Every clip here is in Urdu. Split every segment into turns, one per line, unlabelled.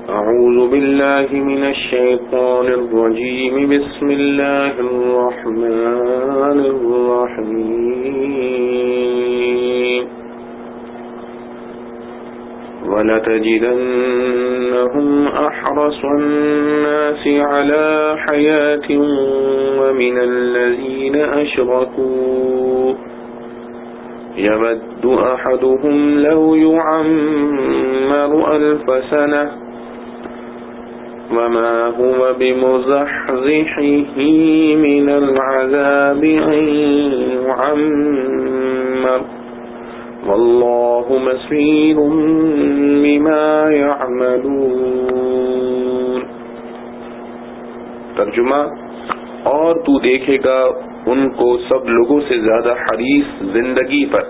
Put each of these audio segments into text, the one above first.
أعوذ بالله من الشيطان الرجيم. بسم الله الرحمن الرحيم. ولتجدنهم أحرص الناس على حياة ومن الذين أشركوا يود أحدهم لو يعمر 1000 سنة وما هو بمزحزحه من العذاب أن يعمر والله بصير بما يعملون. ترجمہ: اور تو دیکھے گا ان کو سب لوگوں سے زیادہ حریص زندگی پر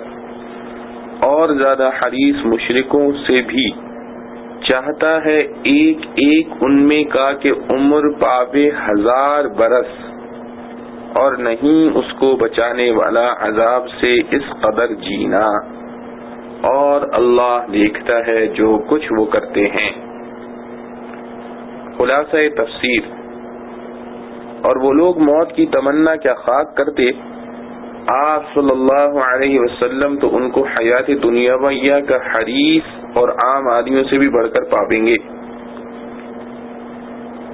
اور زیادہ حریص مشرکوں سے بھی. چاہتا ہے ایک ایک ان میں کا کہ عمر پاوے 1000 برس اور نہیں اس کو بچانے والا عذاب سے اس قدر جینا، اور اللہ دیکھتا ہے جو کچھ وہ کرتے ہیں. خلاصہ تفسیر: اور وہ لوگ موت کی تمنا کیا خاک کرتے، آپ صلی اللہ علیہ وسلم تو ان کو حیات دنیاویہ کا حریص اور عام آدمیوں سے بھی بڑھ کر پائیں گے.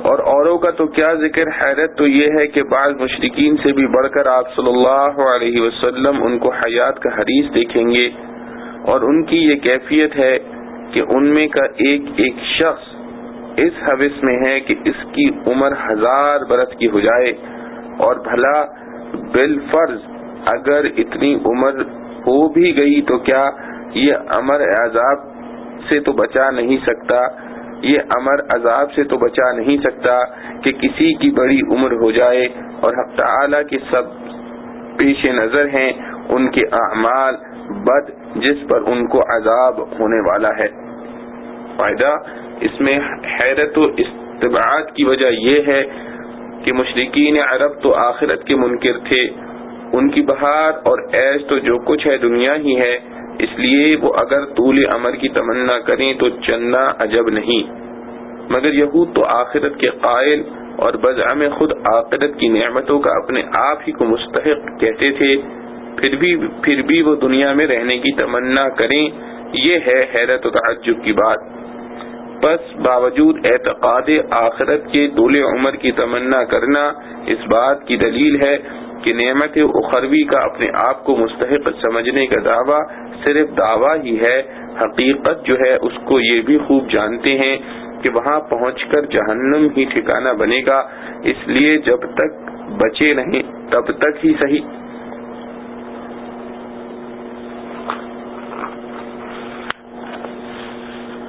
اور اوروں کا تو کیا ذکر، حیرت تو یہ ہے کہ بعض مشرکین سے بھی بڑھ کر آپ صلی اللہ علیہ وسلم ان کو حیات کا حریص دیکھیں گے. اور ان کی یہ کیفیت ہے کہ ان میں کا ایک ایک شخص اس حوث میں ہے کہ اس کی عمر 1000 برس کی ہو جائے، اور بھلا بالفرض اگر اتنی عمر ہو بھی گئی تو کیا یہ امر عذاب سے تو بچا نہیں سکتا، یہ امر عذاب سے تو بچا نہیں سکتا کہ کسی کی بڑی عمر ہو جائے. اور حق تعالی کے سب پیش نظر ہیں ان کے اعمال بد جس پر ان کو عذاب ہونے والا ہے. فائدہ: اس میں حیرت و استبعاد کی وجہ یہ ہے کہ مشرکین عرب تو آخرت کے منکر تھے. ان کی بہار اور عیش تو جو کچھ ہے دنیا ہی ہے، اس لیے وہ اگر طول عمر کی تمنا کریں تو چندہ عجب نہیں. مگر یہود تو آخرت کے قائل اور بزعم خود آخرت کی نعمتوں کا اپنے آپ ہی کو مستحق کہتے تھے، پھر بھی وہ دنیا میں رہنے کی تمنا کریں. یہ ہے حیرت و تعجب کی بات. بس باوجود اعتقاد آخرت کے طول عمر کی تمنا کرنا اس بات کی دلیل ہے کہ نعمت اخروی کا اپنے آپ کو مستحق سمجھنے کا دعویٰ صرف دعویٰ ہی ہے. حقیقت جو ہے اس کو یہ بھی خوب جانتے ہیں کہ وہاں پہنچ کر جہنم ہی ٹھکانہ بنے گا، اس لیے جب تک بچے نہیں تب تک ہی صحیح.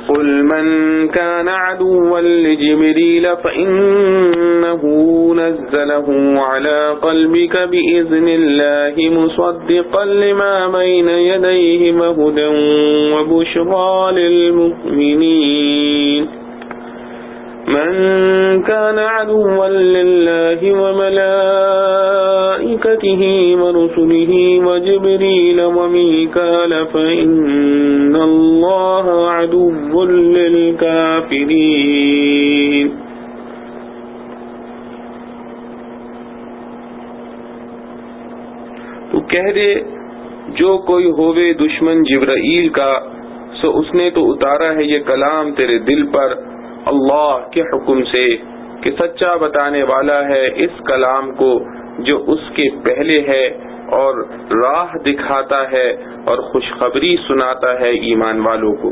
قل من كان عدوا لجبريل فإنه نزله على قلبك بإذن الله مصدقا لما بين يديه وهدى وبشرى للمؤمنين. من كان عدوا لله وملائكته ورسله وجبريل وميكال فإن الله عدو للكافرين. تو کہہ دے جو کوئی ہووے دشمن جبرائیل کا، سو اس نے تو اتارا ہے یہ کلام تیرے دل پر اللہ کے حکم سے کہ سچا بتانے والا ہے اس کلام کو جو اس کے پہلے ہے، اور راہ دکھاتا ہے اور خوشخبری سناتا ہے ایمان والوں کو.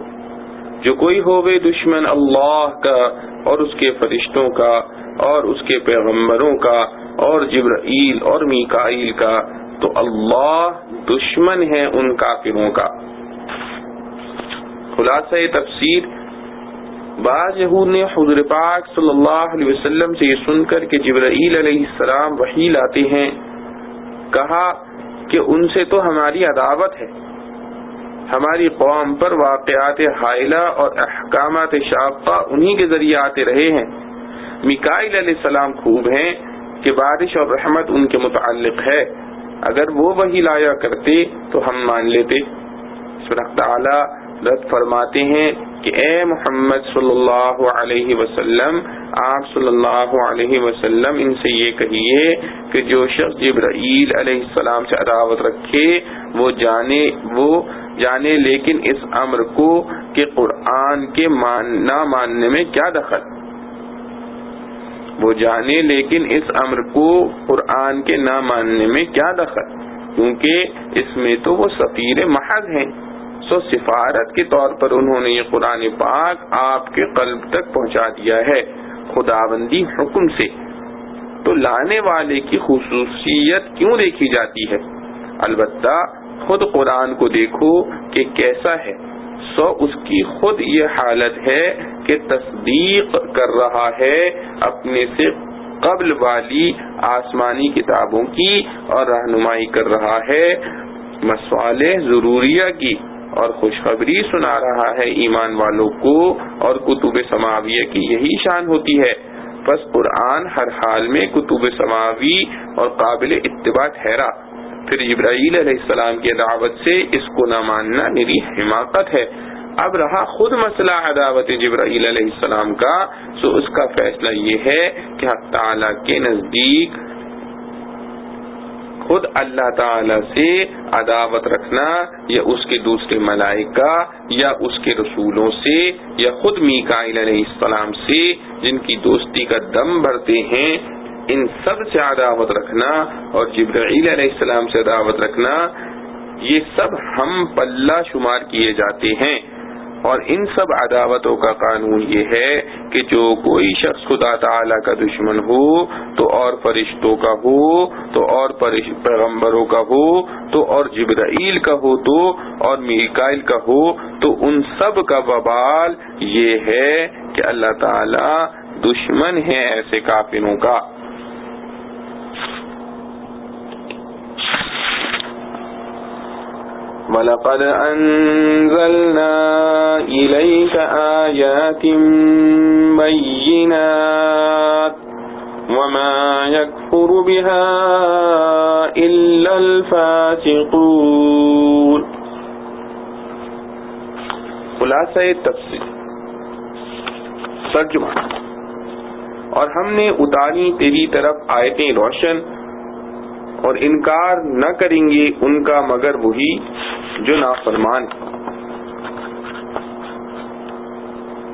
جو کوئی ہووے دشمن اللہ کا اور اس کے فرشتوں کا اور اس کے پیغمبروں کا اور جبرائیل اور میکائیل کا، تو اللہ دشمن ہے ان کافروں کا. خلاصہ تفسیر: بعض یہود نے حضور پاک صلی اللہ علیہ وسلم سے یہ سن کر کہ جبرائیل علیہ السلام وحی لاتے ہیں کہا کہ ان سے تو ہماری عداوت ہے، ہماری قوم پر واقعات حائلہ اور احکامات شاقہ انہی کے ذریعے آتے رہے ہیں. میکائیل علیہ السلام خوب ہیں کہ بارش اور رحمت ان کے متعلق ہے، اگر وہ وحی لایا کرتے تو ہم مان لیتے. سبحانہ تعالی رد فرماتے ہیں کہ اے محمد صلی اللہ علیہ وسلم، آپ صلی اللہ علیہ وسلم ان سے یہ کہیے کہ جو شخص جبرائیل علیہ السلام سے عداوت رکھے وہ جانے لیکن اس امر کو کہ قرآن کے نہ ماننے میں کیا دخل، وہ جانے لیکن اس امر کو قرآن کے نہ ماننے میں کیا دخل، کیونکہ اس میں تو وہ سفیر محض ہیں، سو سفارت کے طور پر انہوں نے یہ قرآن پاک آپ کے قلب تک پہنچا دیا ہے خداوندی حکم سے، تو لانے والے کی خصوصیت کیوں دیکھی جاتی ہے؟ البتہ خود قرآن کو دیکھو کہ کیسا ہے، سو اس کی خود یہ حالت ہے کہ تصدیق کر رہا ہے اپنے سے قبل والی آسمانی کتابوں کی اور رہنمائی کر رہا ہے مصالح ضروریہ کی اور خوشخبری سنا رہا ہے ایمان والوں کو، اور کتب سماویہ کی یہی شان ہوتی ہے۔ پس قرآن ہر حال میں کتب سماوی اور قابل اتباع ٹھہرا، پھر جبرائیل علیہ السلام کی دعوت سے اس کو نہ ماننا میری حماقت ہے۔ اب رہا خود مسئلہ عداوت جبرائیل علیہ السلام کا، سو اس کا فیصلہ یہ ہے کہ حق تعالی کے نزدیک خود اللہ تعالی سے عداوت رکھنا یا اس کے دوسرے ملائکہ یا اس کے رسولوں سے یا خود میکائیل علیہ السلام سے جن کی دوستی کا دم بھرتے ہیں، ان سب سے عداوت رکھنا اور جبرائیل علیہ السلام سے عداوت رکھنا، یہ سب ہم پلہ شمار کیے جاتے ہیں۔ اور ان سب عداوتوں کا قانون یہ ہے کہ جو کوئی شخص خدا تعالی کا دشمن ہو تو اور فرشتوں کا ہو تو اور پیغمبروں کا ہو تو اور جبرائیل کا ہو تو اور میکائیل کا ہو، تو ان سب کا وبال یہ ہے کہ اللہ تعالی دشمن ہے ایسے کافروں کا۔ وَلَقَدْ أَنزَلْنَا إِلَيْكَ آيَاتٍ بَيِّنَاتٍ وَمَا يَكْفُرُ بِهَا إِلَّا الْفَاسِقُونَ۔ خلاصہ تفسیر ترجمہ، اور ہم نے اتاری تیری طرف آیتیں روشن، اور انکار نہ کریں گے ان کا مگر وہی جو نافرمان۔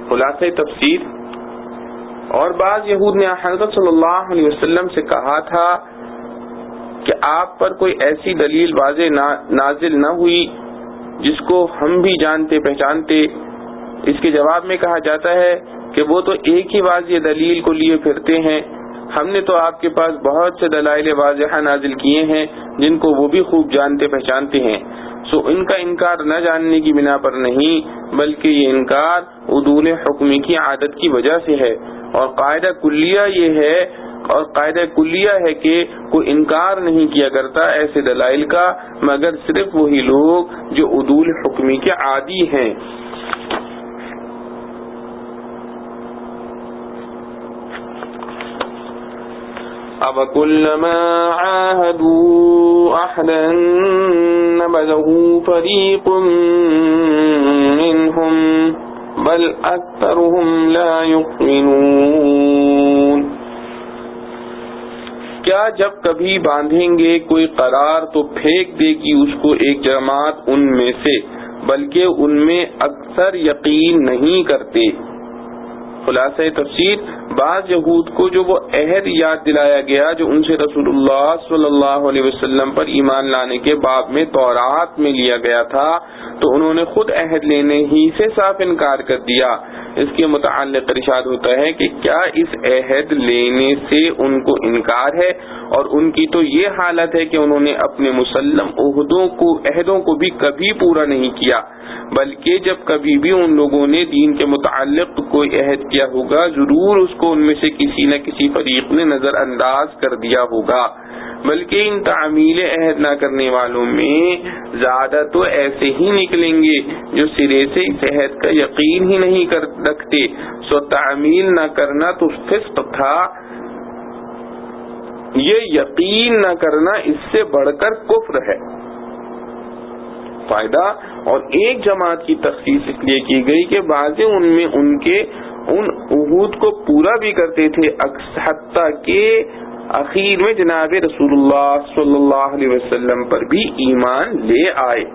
خلاصہ تفسیر، اور بعض یہود نے حضرت صلی اللہ علیہ وسلم سے کہا تھا کہ آپ پر کوئی ایسی دلیل واضح نازل نہ ہوئی جس کو ہم بھی جانتے پہچانتے۔ اس کے جواب میں کہا جاتا ہے کہ وہ تو ایک ہی واضح دلیل کو لیے پھرتے ہیں، ہم نے تو آپ کے پاس بہت سے دلائل واضحہ نازل کیے ہیں جن کو وہ بھی خوب جانتے پہچانتے ہیں، سو ان کا انکار نہ جاننے کی بنا پر نہیں بلکہ یہ انکار عدول حکمی کی عادت کی وجہ سے ہے، اور قاعدہ کلیہ ہے کہ کوئی انکار نہیں کیا کرتا ایسے دلائل کا مگر صرف وہی لوگ جو عدول حکمی کے عادی ہیں۔ أَفَكُلَّمَا عَاهَدُوا أَحْدًا نَبَذَهُ فَرِيقٌ مِّنْهُمْ بَلْ أَكْثَرُهُمْ لَا يُؤْمِنُونَ۔ کیا جب کبھی باندھیں گے کوئی قرار تو پھینک دے گی اس کو ایک جماعت ان میں سے، بلکہ ان میں اکثر یقین نہیں کرتے۔ خلاصہ تفسیر، بعض یہود کو جو وہ عہد یاد دلایا گیا جو ان سے رسول اللہ صلی اللہ علیہ وسلم پر ایمان لانے کے باب میں تورات میں لیا گیا تھا، تو انہوں نے خود عہد لینے ہی سے صاف انکار کر دیا۔ اس کے متعلق ارشاد ہوتا ہے کہ کیا اس عہد لینے سے ان کو انکار ہے، اور ان کی تو یہ حالت ہے کہ انہوں نے اپنے مسلم عہدوں کو بھی کبھی پورا نہیں کیا، بلکہ جب کبھی بھی ان لوگوں نے دین کے متعلق کوئی عہد کیا ہوگا ضرور اس کو ان میں سے کسی نہ کسی فریق نے نظر انداز کر دیا ہوگا، بلکہ ان تعمیل عہد نہ کرنے والوں میں زیادہ تو ایسے ہی نکلیں گے جو سرے سے اس عہد کا یقین ہی نہیں رکھتے، سو تعمیل نہ کرنا تو فسق تھا، یہ یقین نہ کرنا اس سے بڑھ کر کفر ہے۔ فائدہ، اور ایک جماعت کی تخصیص اس لیے کی گئی کہ بعض ان میں ان عہود کو پورا بھی کرتے تھے، حتیٰ کہ اخیر میں جناب رسول اللہ صلی اللہ علیہ وسلم پر بھی ایمان لے آئے۔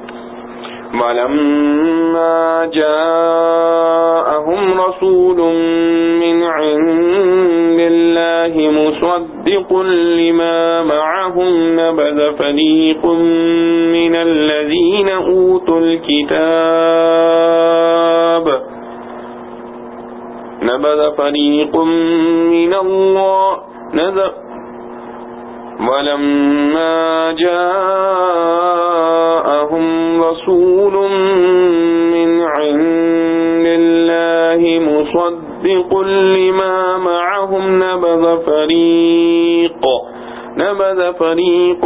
وَلَمَّا جَاءَهُمْ رَسُولٌ مِّنْ عِندِ اللَّهِ مُصَدِّقٌ لِّمَا مَعَهُمْ نَبَذَ فَرِيقٌ مِّنَ الَّذِينَ أُوتُوا الْكِتَابَ وَلَمَّا جَاءَهُمْ رَسُولٌ مِّنْ عِندِ اللَّهِ مُصَدِّقٌ لِّمَا مَعَهُمْ نَبَذَ فَرِيقٌ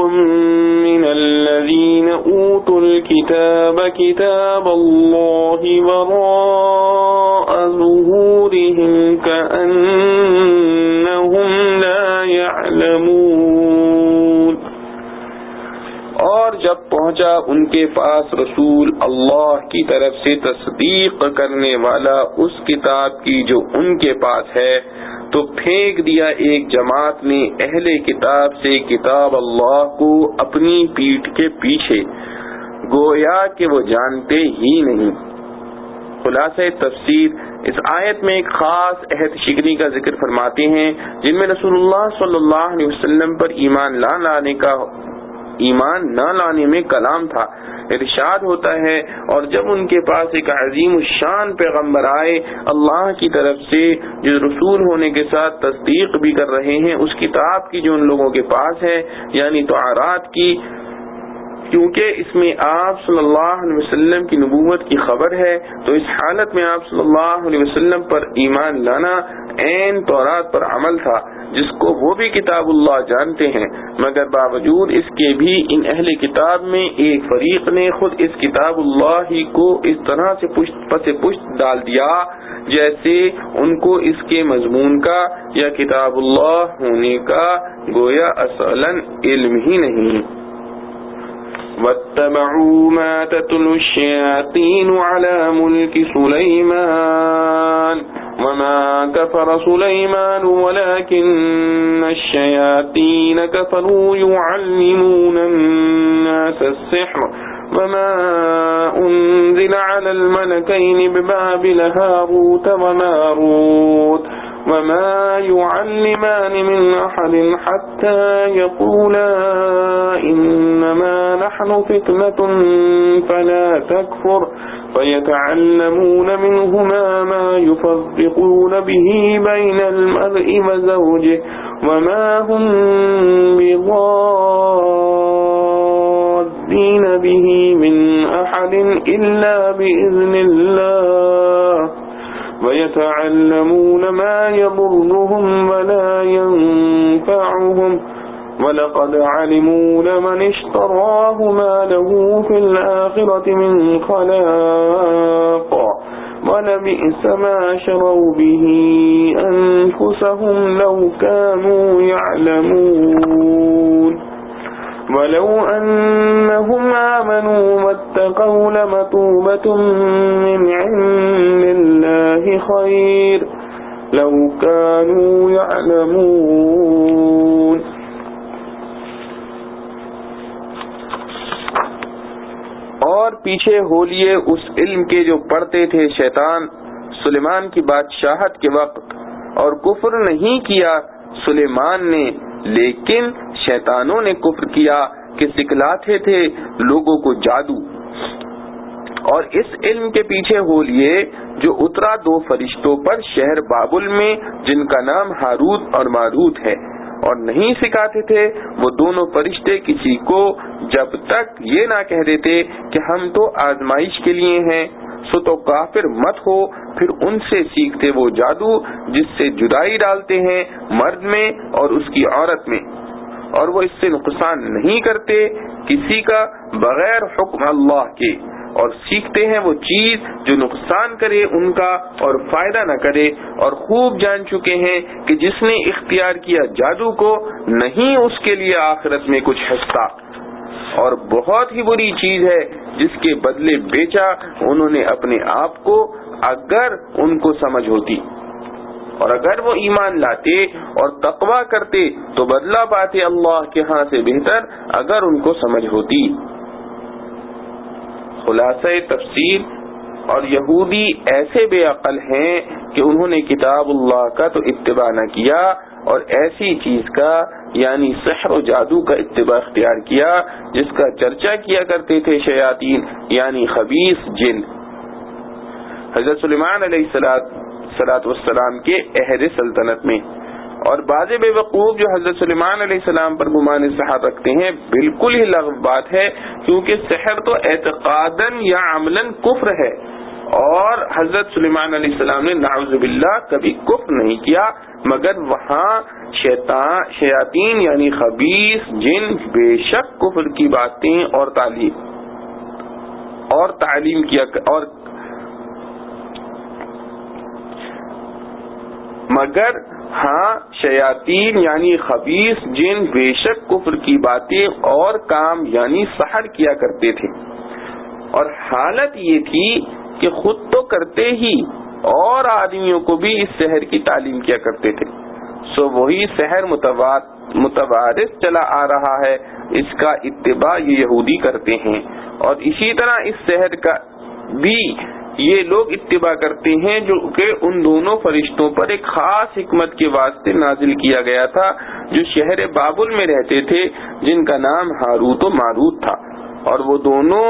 مِّنَ الَّذِينَ أُوتُوا الْكِتَابَ كِتَابَ اللَّهِ وَرَاءَ ظُهُورِهِمْ كَأَنَّهُمْ لَا يَعْلَمُونَ۔ اور جب پہنچا ان کے پاس رسول اللہ کی طرف سے تصدیق کرنے والا اس کتاب کی جو ان کے پاس ہے، تو پھینک دیا ایک جماعت نے اہل کتاب سے کتاب اللہ کو اپنی پیٹھ کے پیچھے، گویا کہ وہ جانتے ہی نہیں۔ خلاصہ تفسیر، اس آیت میں ایک خاص عہد شکنی کا ذکر فرماتے ہیں جن میں رسول اللہ صلی اللہ علیہ وسلم پر ایمان نہ لانے میں کلام تھا۔ ارشاد ہوتا ہے، اور جب ان کے پاس ایک عظیم الشان پیغمبر آئے اللہ کی طرف سے جو رسول ہونے کے ساتھ تصدیق بھی کر رہے ہیں اس کتاب کی جو ان لوگوں کے پاس ہے، یعنی توراۃ کی، کیونکہ اس میں آپ صلی اللہ علیہ وسلم کی نبوت کی خبر ہے، تو اس حالت میں آپ صلی اللہ علیہ وسلم پر ایمان لانا عین تورات پر عمل تھا، جس کو وہ بھی کتاب اللہ جانتے ہیں، مگر باوجود اس کے بھی ان اہل کتاب میں ایک فریق نے خود اس کتاب اللہ ہی کو اس طرح سے پشت ڈال دیا جیسے ان کو اس کے مضمون کا یا کتاب اللہ ہونے کا گویا اصلاً علم ہی نہیں۔ وَاتَّبَعُوا مَا تَتْلُو الشَّيَاطِينُ عَلَى مُلْكِ سُلَيْمَانَ وَمَا كَفَرَ سُلَيْمَانُ وَلَكِنَّ الشَّيَاطِينَ كَفَرُوا يُعَلِّمُونَ النَّاسَ السِّحْرَ وَمَا أُنزِلَ عَلَى الْمَلَكَيْنِ بِبَابِلَ هَارُوتَ وَمَارُوتَ وَمَا يُعَلِّمَانِ مِنْ أَحَدٍ حَتَّى يَقُولَا إِنَّمَا نَحْنُ فِتْنَةٌ فَلَا تَكْفُرْ فَيَتَعَلَّمُونَ مِنْهُمَا مَا يُفَرِّقُونَ بِهِ بَيْنَ الْمَرْءِ وَزَوْجِهِ وَمَا هُمْ بِضَارِّينَ بِهِ مِنْ أَحَدٍ إِلَّا بِإِذْنِ اللَّهِ وَيَتَعَلَّمُونَ مَا يَضُرُّهُمْ وَلَا يَنفَعُهُمْ وَلَقَدْ عَلِمُوا لَمَنِ اشْتَرَاهُ مَا لَهُ فِي الْآخِرَةِ مِنْ خَلَاقٍ وَلَبِئْسَ مَا شَرَوْا بِهِ أَنفُسَهُمْ لَوْ كَانُوا يَعْلَمُونَ وَلَوْ أَنَّهُمْ آمَنُوا وَاتَّقَوْا لَمَثُوبَةٌ مِّنْ عِندِ اللَّهِ خَيْرٌ لَوْ كَانُوا يَعْلَمُونَ۔
اور پیچھے ہو لیے اس علم کے جو پڑھتے تھے شیطان سلیمان کی بادشاہت کے وقت، اور کفر نہیں کیا سلیمان نے، لیکن شیطانوں نے کفر کیا کہ سکھلاتے تھے لوگوں کو جادو۔ اور اس علم کے پیچھے ہو لیے جو اترا دو فرشتوں پر شہر بابل میں جن کا نام ہاروت اور ماروت ہے، اور نہیں سکھاتے تھے وہ دونوں فرشتے کسی کو جب تک یہ نہ کہہ دیتے کہ ہم تو آزمائش کے لیے ہیں، سو تو کافر مت ہو۔ پھر ان سے سیکھتے وہ جادو جس سے جدائی ڈالتے ہیں مرد میں اور اس کی عورت میں، اور وہ اس سے نقصان نہیں کرتے کسی کا بغیر حکم اللہ کے، اور سیکھتے ہیں وہ چیز جو نقصان کرے ان کا اور فائدہ نہ کرے، اور خوب جان چکے ہیں کہ جس نے اختیار کیا جادو کو نہیں اس کے لیے آخرت میں کچھ حصہ۔
اور بہت ہی بری چیز ہے جس کے بدلے بیچا انہوں نے اپنے آپ کو، اگر ان کو سمجھ ہوتی، اور اگر وہ ایمان لاتے اور تقوی کرتے تو بدلہ پاتے اللہ کے ہاں سے بہتر، اگر ان کو سمجھ ہوتی۔ خلاصہ تفسیر، اور یہودی ایسے بے عقل ہیں کہ انہوں نے کتاب اللہ کا تو اتباع نہ کیا اور ایسی چیز کا یعنی سحر و جادو کا اتباع اختیار کیا جس کا چرچا کیا کرتے تھے شیاطین یعنی خبیث جن۔ حضرت سلیمان علیہ السلام کے عہد سلطنت میں، اور بعض بے وقوف جو حضرت سلیمان علیہ السلام پر گمان سحر رکھتے ہیں بالکل ہی لغو بات ہے، کیونکہ سحر تو اعتقاداً یا عملاً کفر ہے، اور حضرت سلیمان علیہ السلام نے نعوذ باللہ کبھی کفر نہیں کیا، مگر وہاں شیاطین یعنی خبیث جن بے شک کفر کی باتیں اور تعلیم کیا مگر ہاں شیاطین یعنی خبیث جن بے شک کفر کی باتیں اور کام یعنی سحر کیا کرتے تھے، اور حالت یہ تھی کہ خود تو کرتے ہی اور آدمیوں کو بھی اس سحر کی تعلیم کیا کرتے تھے، سو وہی سحر متوارث چلا آ رہا ہے، اس کا اتباع یہ یہودی کرتے ہیں، اور اسی طرح اس سحر کا بھی یہ لوگ اتباع کرتے ہیں جو کہ ان دونوں فرشتوں پر ایک خاص حکمت کے واسطے نازل کیا گیا تھا جو شہر بابل میں رہتے تھے، جن کا نام ہاروت و ماروت تھا، اور وہ دونوں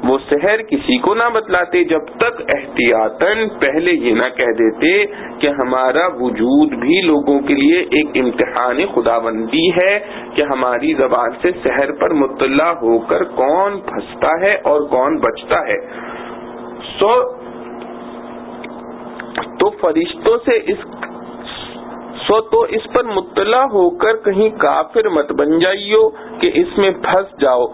وہ سحر کسی کو نہ بتلاتے جب تک احتیاطاً پہلے یہ نہ کہہ دیتے کہ ہمارا وجود بھی لوگوں کے لیے ایک امتحان خداوندی ہے کہ ہماری زبان سے سحر پر مطلع ہو کر کون پھنستا ہے اور کون بچتا ہے۔ تو فرشتوں سے اس پر مطلع ہو کر کہیں کافر مت بن جائیو کہ اس میں پھنس جاؤ۔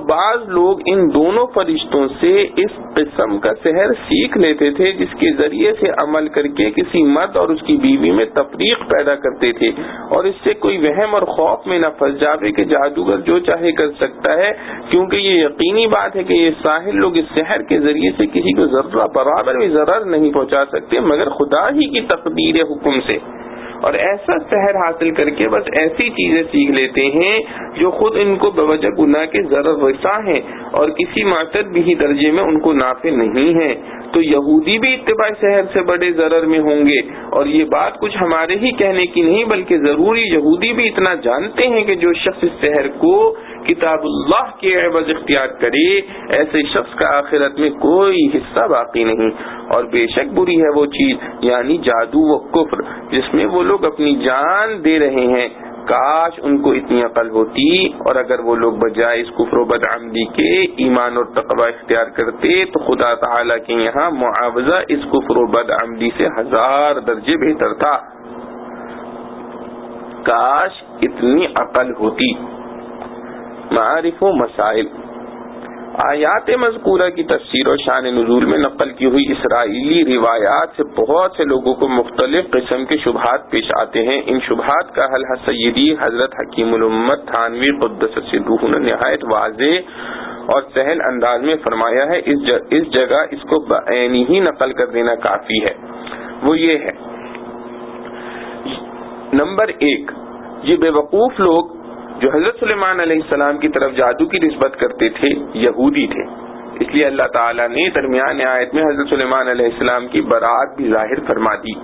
بعض لوگ ان دونوں فرشتوں سے اس قسم کا سحر سیکھ لیتے تھے جس کے ذریعے سے عمل کر کے کسی مرد اور اس کی بیوی میں تفریق پیدا کرتے تھے، اور اس سے کوئی وہم اور خوف میں نہ پھنس جاوے کہ جادوگر جو چاہے کر سکتا ہے، کیونکہ یہ یقینی بات ہے کہ یہ ساحر لوگ اس سحر کے ذریعے سے کسی کو ذرہ برابر بھی ضرر نہیں پہنچا سکتے مگر خدا ہی کی تقدیر حکم سے، اور ایسا سحر حاصل کر کے بس ایسی چیزیں سیکھ لیتے ہیں جو خود ان کو بوجہ گناہ کے ضرر رساں ہیں اور کسی معتد بھی درجے میں ان کو نافع نہیں ہیں۔ تو یہودی بھی اتباع سحر سے بڑے ضرر میں ہوں گے، اور یہ بات کچھ ہمارے ہی کہنے کی نہیں بلکہ ضروری یہودی بھی اتنا جانتے ہیں کہ جو شخص اس سحر کو کتاب اللہ کے عوض اختیار کرے ایسے شخص کا آخرت میں کوئی حصہ باقی نہیں، اور بے شک بری ہے وہ چیز یعنی جادو و کفر جس میں وہ لوگ اپنی جان دے رہے ہیں۔ کاش ان کو اتنی عقل ہوتی، اور اگر وہ لوگ بجائے اس کفر و بدعملی کے ایمان اور تقوی اختیار کرتے تو خدا تعالیٰ کے یہاں معاوضہ اس کفر و بدعملی سے 1000 درجے بہتر تھا۔ کاش اتنی عقل ہوتی۔ معارف و مسائل، آیات مذکورہ کی تفسیر اور شان نزول میں نقل کی ہوئی اسرائیلی روایات سے بہت سے لوگوں کو مختلف قسم کے شبہات پیش آتے ہیں۔ ان شبہات کا حل سیدی حضرت حکیم الامت تھانوی قدس سرہ نے نہایت واضح اور سہل انداز میں فرمایا ہے۔ اس جگہ اس کو بعینی ہی نقل کر دینا کافی ہے۔ وہ یہ ہے، نمبر 1، یہ بے وقوف لوگ جو حضرت سلیمان علیہ السلام کی طرف جادو کی نسبت کرتے تھے یہودی تھے، اس لیے اللہ تعالیٰ نے درمیان آیت میں حضرت سلیمان علیہ السلام کی برات بھی ظاہر فرما دی۔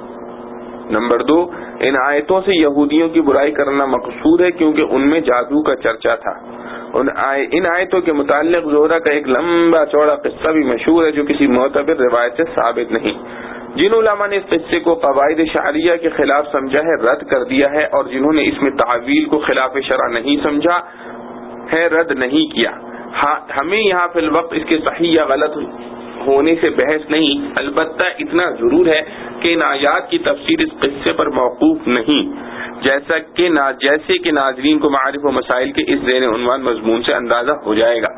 نمبر 2، ان آیتوں سے یہودیوں کی برائی کرنا مقصود ہے کیونکہ ان میں جادو کا چرچا تھا۔ ان آیتوں کے متعلق زہرہ کا ایک لمبا چوڑا قصہ بھی مشہور ہے جو کسی معتبر روایت سے ثابت نہیں۔ جن علماء نے اس قصے کو قواعد شرعیہ کے خلاف سمجھا ہے رد کر دیا ہے، اور جنہوں نے اس میں تعویل کو خلاف شرع نہیں سمجھا ہے رد نہیں کیا۔ ہمیں یہاں فی الوقت اس کے صحیح یا غلط ہونے سے بحث نہیں، البتہ اتنا ضرور ہے کہ ان آیات کی تفسیر اس قصے پر موقوف نہیں، جیسے کہ ناظرین کو معارف و مسائل کے اس زیر عنوان مضمون سے اندازہ ہو جائے گا۔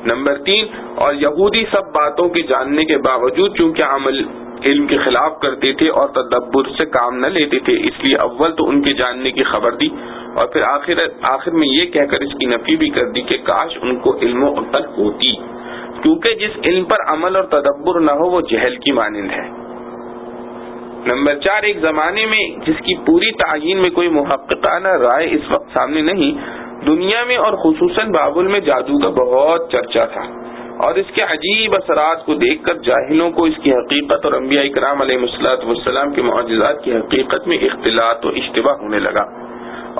نمبر 3، اور یہودی سب باتوں کی جاننے کے باوجود چونکہ عمل علم کے خلاف کرتے تھے اور تدبر سے کام نہ لیتے تھے، اس لیے اول تو ان کے جاننے کی خبر دی اور پھر آخر میں یہ کہہ کر اس کی نفی بھی کر دی کہ کاش ان کو علم و عقل ہوتی، کیونکہ جس علم پر عمل اور تدبر نہ ہو وہ جہل کی مانند ہے۔ نمبر 4، ایک زمانے میں جس کی پوری تعیین میں کوئی محققانہ رائے اس وقت سامنے نہیں، دنیا میں اور خصوصاً بابل میں جادو کا بہت چرچا تھا، اور اس کے عجیب اثرات کو دیکھ کر جاہلوں کو اس کی حقیقت اور انبیاء کرام علیہ الصلوۃ والسلام کے معجزات کی حقیقت میں اختلاط و اشتباہ ہونے لگا،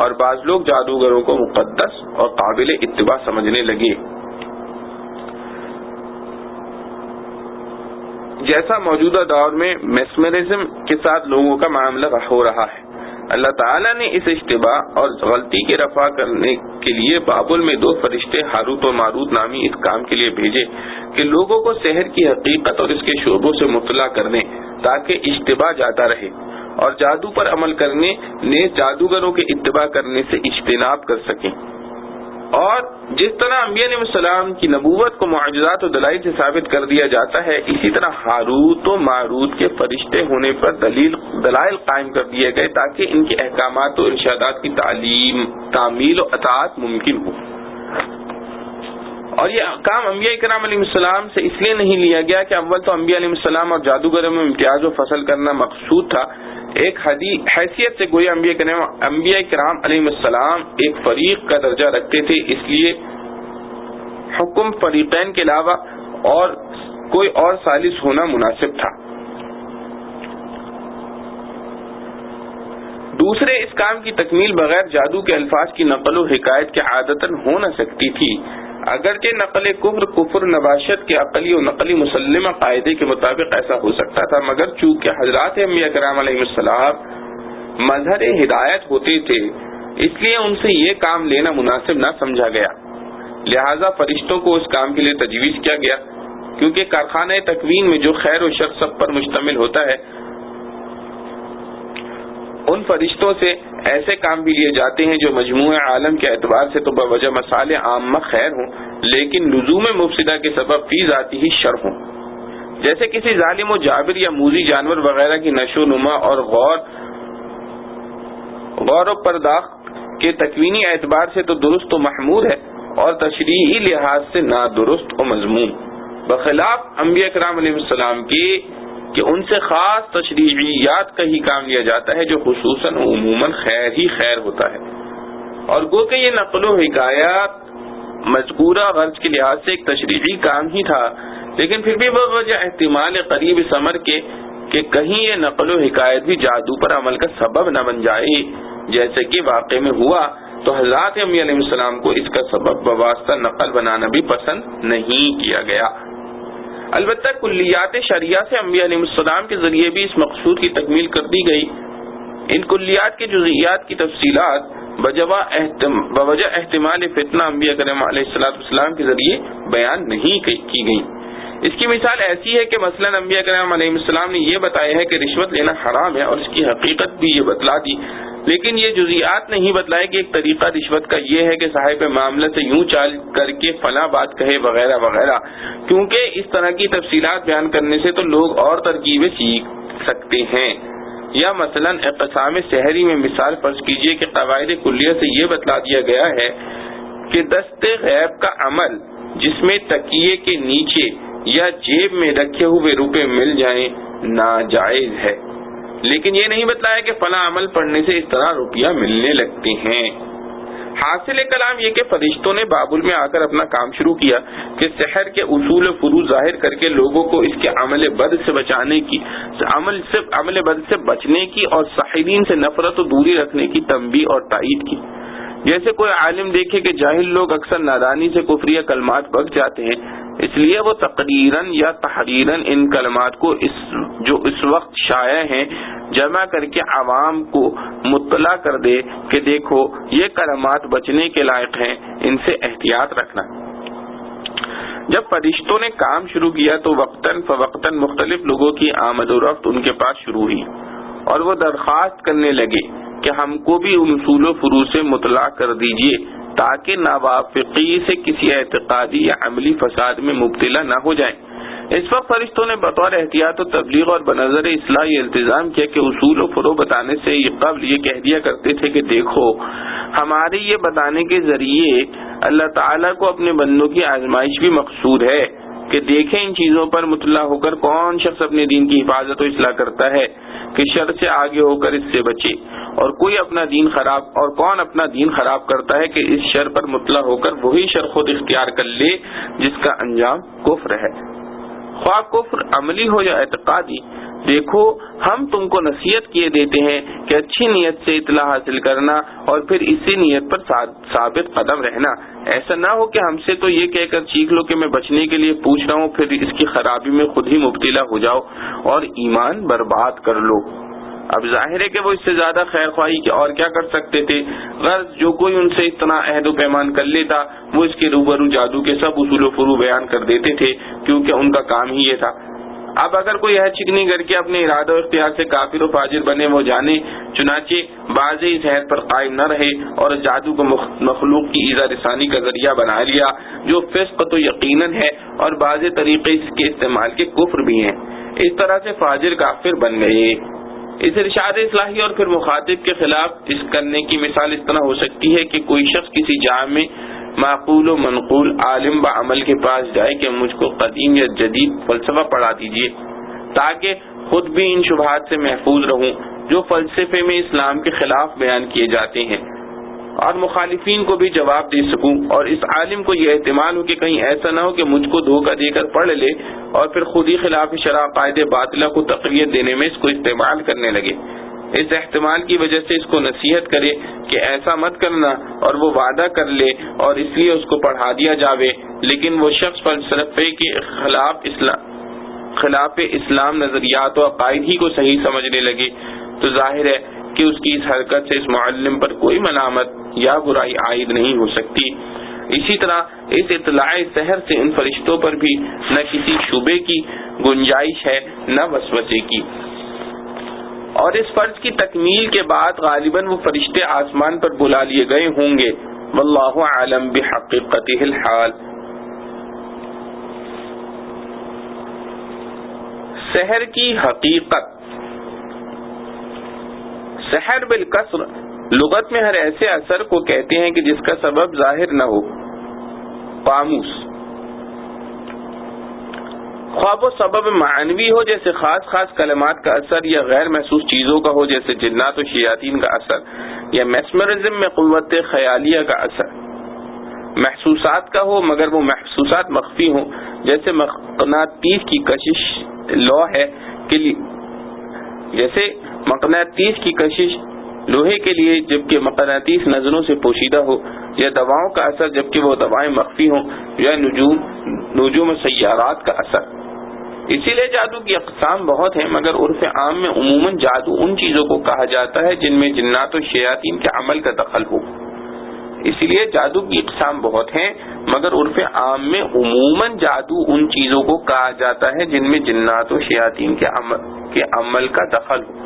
اور بعض لوگ جادوگروں کو مقدس اور قابل اتباع سمجھنے لگے، جیسا موجودہ دور میں میسمرزم کے ساتھ لوگوں کا معاملہ ہو رہا ہے۔ اللہ تعالیٰ نے اس اشتباہ اور غلطی کے رفع کرنے کے لیے بابل میں 2 فرشتے ہاروت و ماروت نامی اس کام کے لیے بھیجے کہ لوگوں کو سحر کی حقیقت اور اس کے شعبوں سے مطلع کرنے تاکہ اشتباہ جاتا رہے اور جادو پر عمل کرنے نیز جادوگروں کے اتباع کرنے سے اجتناب کر سکیں۔ اور جس طرح انبیاء علیہ السلام کی نبوت کو معجزات و دلائل سے ثابت کر دیا جاتا ہے، اسی طرح ہاروت و ماروت کے فرشتے ہونے پر دلائل قائم کر دیے گئے تاکہ ان کے احکامات و ارشادات کی تعمیل و اطاعت ممکن ہو۔ اور یہ کام انبیاء کرام علیہ السلام سے اس لیے نہیں لیا گیا کہ اول تو انبیاء علیہ السلام اور جادوگروں میں امتیاز و فصل کرنا مقصود تھا، ایک حیثیت سے گویا انبیاء کرام علیہ السلام ایک فریق کا درجہ رکھتے تھے، اس لیے حکم فریقین کے علاوہ اور کوئی اور ثالث ہونا مناسب تھا۔ دوسرے، اس کام کی تکمیل بغیر جادو کے الفاظ کی نقل و حکایت کے عادتاً ہو نہ سکتی تھی، اگرچہ نقل کفر نباشت کے عقلی و نقلی مسلمہ قاعدے کے مطابق ایسا ہو سکتا تھا، مگر چونکہ حضرات انبیاء کرام علیہ السلام مظہر ہدایت ہوتے تھے اس لیے ان سے یہ کام لینا مناسب نہ سمجھا گیا، لہذا فرشتوں کو اس کام کے لیے تجویز کیا گیا، کیونکہ کارخانہ تکوین میں جو خیر و شر سب پر مشتمل ہوتا ہے ان فرشتوں سے ایسے کام بھی لیے جاتے ہیں جو مجموعہ عالم کے اعتبار سے تو بوجہ مصالح عامہ خیر ہوں لیکن لزوم مفسدہ کے سبب فی ذاتی ہی شر ہوں، جیسے کسی ظالم و جابر یا موذی جانور وغیرہ کی نشو و نما اور غور و پرداخت کے تکوینی اعتبار سے تو درست و محمود ہے اور تشریعی لحاظ سے نادرست و مذموم، بخلاف انبیاء کرام علیہ السلام کے کہ ان سے خاص تشریعیات کا ہی کام لیا جاتا ہے جو خصوصاً عموماً خیر ہی خیر ہوتا ہے، اور گو کہ یہ نقل و حکایات مذکورہ غرض کے لحاظ سے ایک تشریعی کام ہی تھا، لیکن پھر بھی بوجہ احتمال قریب ثمر کے کہ کہیں یہ نقل و حکایت بھی جادو پر عمل کا سبب نہ بن جائے جیسے کہ واقع میں ہوا، تو حضرات انبیاء علیہ السلام کو اس کا سبب بواسطہ نقل بنانا بھی پسند نہیں کیا گیا۔ البتہ کلیات شریعہ سے انبیاء علیہ السلام کے ذریعے بھی اس مقصود کی تکمیل کر دی گئی، ان کلیات کے جزئیات کی تفصیلات بوجہ احتمال فتنہ انبیاء کرام علیہ السلام کے ذریعے بیان نہیں کی گئی۔ اس کی مثال ایسی ہے کہ مثلا انبیاء کرام علیہ السلام نے یہ بتایا ہے کہ رشوت لینا حرام ہے اور اس کی حقیقت بھی یہ بتلا دی، لیکن یہ جزئیات نہیں بتلائے کہ ایک طریقہ رشوت کا یہ ہے کہ صاحب معاملہ سے یوں چال کر کے فلاں بات کہے وغیرہ وغیرہ، کیونکہ اس طرح کی تفصیلات بیان کرنے سے تو لوگ اور ترکیبیں سیکھ سکتے ہیں۔ یا مثلا اقسام سحری میں مثال فرض کیجئے کہ قواعد کلیہ سے یہ بتلا دیا گیا ہے کہ دست غیب کا عمل جس میں تکیے کے نیچے یا جیب میں رکھے ہوئے روپے مل جائیں ناجائز ہے، لیکن یہ نہیں بتلایا کہ فلاں عمل پڑھنے سے اس طرح روپیہ ملنے لگتے ہیں۔ حاصل کلام یہ کہ فرشتوں نے بابل میں آ کر اپنا کام شروع کیا کہ سحر کے اصول و فروع ظاہر کر کے لوگوں کو اس کے عمل بد سے بچانے کی عمل بد سے بچنے کی اور ساحرین سے نفرت و دوری رکھنے کی تنبیہ اور تائید کی۔ جیسے کوئی عالم دیکھے کہ جاہل لوگ اکثر نادانی سے کفریہ کلمات بک جاتے ہیں، اس لیے وہ تقریراً یا تحریراً ان کلمات کو جو اس وقت شائع ہیں جمع کر کے عوام کو مطلع کر دے کہ دیکھو یہ کلمات بچنے کے لائق ہیں، ان سے احتیاط رکھنا۔ جب فرشتوں نے کام شروع کیا تو وقتاً فوقتاً مختلف لوگوں کی آمد و رفت ان کے پاس شروع ہوئی اور وہ درخواست کرنے لگے کہ ہم کو بھی ان اصول و فروع سے مطلع کر دیجئے تاکہ ناوافقی سے کسی اعتقادی یا عملی فساد میں مبتلا نہ ہو جائیں۔ اس وقت فرشتوں نے بطور احتیاط و تبلیغ اور بنظر اصلاح یہ التزام کیا کہ اصول و فروع بتانے سے قبل یہ کہہ دیا کرتے تھے کہ دیکھو ہمارے یہ بتانے کے ذریعے اللہ تعالیٰ کو اپنے بندوں کی آزمائش بھی مقصود ہے کہ دیکھیں ان چیزوں پر مطلع ہو کر کون شخص اپنے دین کی حفاظت و اصلاح کرتا ہے کہ شر سے آگے ہو کر اس سے بچے، اور کون اپنا دین خراب کرتا ہے کہ اس شر پر مطلع ہو کر وہی شر خود اختیار کر لے جس کا انجام کفر ہے، خواہ کفر عملی ہو یا اعتقادی۔ دیکھو ہم تم کو نصیحت کیے دیتے ہیں کہ اچھی نیت سے اطلاع حاصل کرنا اور پھر اسی نیت پر ثابت قدم رہنا، ایسا نہ ہو کہ ہم سے تو یہ کہہ کر چیخ لو کہ میں بچنے کے لیے پوچھ رہا ہوں، پھر اس کی خرابی میں خود ہی مبتلا ہو جاؤ اور ایمان برباد کر لو۔ اب ظاہر ہے کہ وہ اس سے زیادہ خیر خواہی اور کیا کر سکتے تھے، غرض جو کوئی ان سے اتنا عہد و پیمان کر لیتا وہ اس کے روبرو جادو کے سب اصول و فروع بیان کر دیتے تھے، کیونکہ ان کا کام ہی یہ تھا۔ اب اگر کوئی عہد چکنی کر کے اپنے ارادہ و اختیار سے کافر و فاجر بنے وہ جانے، چنانچہ بعض اس عہد پر قائم نہ رہے اور جادو کو مخلوق کی ایذا رسانی کا ذریعہ بنا لیا، جو فسق تو یقیناً ہے اور بعض طریقے اس کے استعمال کے کفر بھی ہیں، اس طرح سے فاجر کافر بن گئے۔ اس ارشاد اصلاحی اور پھر مخاطب کے خلاف اس کرنے کی مثال اس طرح ہو سکتی ہے کہ کوئی شخص کسی جامع معقول و منقول عالم با عمل کے پاس جائے کہ مجھ کو قدیم یا جدید فلسفہ پڑھا دیجیے تاکہ خود بھی ان شبہات سے محفوظ رہوں جو فلسفے میں اسلام کے خلاف بیان کیے جاتے ہیں، اور مخالفین کو بھی جواب دے سکوں، اور اس عالم کو یہ احتمال ہو کہ کہیں ایسا نہ ہو کہ مجھ کو دھوکہ دے کر پڑھ لے اور پھر خود ہی خلاف شرع قاعدے باطلہ کو تقویت دینے میں اس کو استعمال کرنے لگے۔ اس احتمال کی وجہ سے اس کو نصیحت کرے کہ ایسا مت کرنا، اور وہ وعدہ کر لے اور اس لیے اس کو پڑھا دیا جاوے، لیکن وہ شخص فلسفے کے خلاف اسلام نظریات و عقائد ہی کو صحیح سمجھنے لگے، تو ظاہر ہے کہ اس کی اس حرکت سے اس معلم پر کوئی ملامت یا برائی عائد نہیں ہو سکتی۔ اسی طرح اس اطلاع سحر سے ان فرشتوں پر بھی نہ کسی شبے کی گنجائش ہے نہ وسوسے کی، اور اس فرض کی تکمیل کے بعد غالباً وہ فرشتے آسمان پر بلا لیے گئے ہوں گے، واللہ عالم بحقیقتہ الحال۔ سحر کی حقیقت۔ سحر بالکسر لغت میں ہر ایسے اثر کو کہتے ہیں کہ جس کا سبب ظاہر نہ ہو۔ قاموس۔ خواہ وہ سبب معنوی ہو جیسے خاص کلمات کا اثر، یا غیر محسوس چیزوں کا ہو جیسے جنات و شیاطین کا اثر، یا میسمرزم میں قوت خیالیہ کا اثر۔ محسوسات کا ہو مگر وہ محسوسات مخفی ہوں، جیسے مقناطیس کی کشش لوہے کے لیے جبکہ مقناطیس نظروں سے پوشیدہ ہو، یا دواؤں کا اثر جبکہ وہ دوائیں مخفی ہوں، یا نجوم و سیارات کا اثر۔ اسی لیے جادو کی اقسام بہت ہیں، مگر عرف عام میں عموماً جادو ان چیزوں کو کہا جاتا ہے جن میں جنات و شیاطین کے عمل کا دخل ہو۔ اسی لیے جادو کی اقسام بہت ہیں، مگر عرف عام میں عموماً جادو ان چیزوں کو کہا جاتا ہے جن میں جنات و شیاطین کے عمل کا دخل ہو،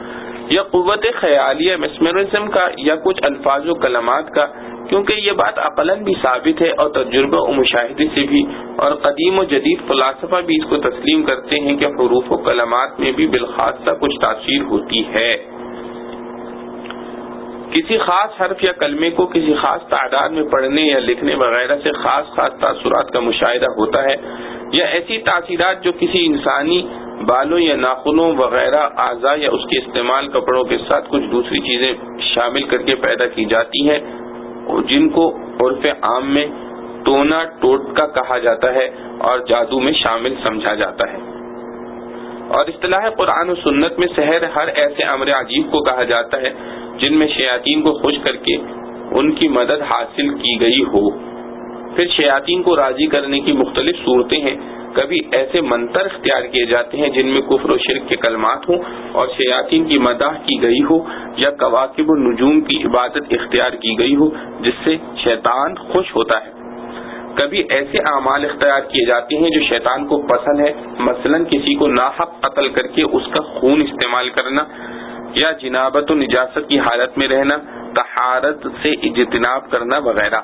یا قوت خیالیہ میسمرزم کا، یا کچھ الفاظ و کلمات کا، کیونکہ یہ بات عقلاً بھی ثابت ہے اور تجربہ و مشاہدے سے بھی، اور قدیم و جدید فلاسفہ بھی اس کو تسلیم کرتے ہیں کہ حروف و کلمات میں بھی بالخاصہ کچھ تاثیر ہوتی ہے۔ کسی خاص حرف یا کلمے کو کسی خاص تعداد میں پڑھنے یا لکھنے وغیرہ سے خاص تاثرات کا مشاہدہ ہوتا ہے، یا ایسی تاثیرات جو کسی انسانی بالوں یا ناخنوں وغیرہ اعضاء یا اس کے استعمال کپڑوں کے ساتھ کچھ دوسری چیزیں شامل کر کے پیدا کی جاتی ہیں، جن کو عرف عام میں ٹونا ٹوٹکا کہا جاتا ہے اور جادو میں شامل سمجھا جاتا ہے۔ اور اصطلاح قرآن و سنت میں سحر ہر ایسے امر عجیب کو کہا جاتا ہے جن میں شیاطین کو خوش کر کے ان کی مدد حاصل کی گئی ہو۔ پھر شیاطین کو راضی کرنے کی مختلف صورتیں ہیں، کبھی ایسے منتر اختیار کیے جاتے ہیں جن میں کفر و شرک کے کلمات ہوں اور شیاطین کی مداح کی گئی ہو، یا کواکب و نجوم کی عبادت اختیار کی گئی ہو جس سے شیطان خوش ہوتا ہے۔ کبھی ایسے اعمال اختیار کیے جاتے ہیں جو شیطان کو پسند ہے، مثلا کسی کو ناحق قتل کر کے اس کا خون استعمال کرنا، یا جنابت و نجاست کی حالت میں رہنا، طہارت سے اجتناب کرنا وغیرہ۔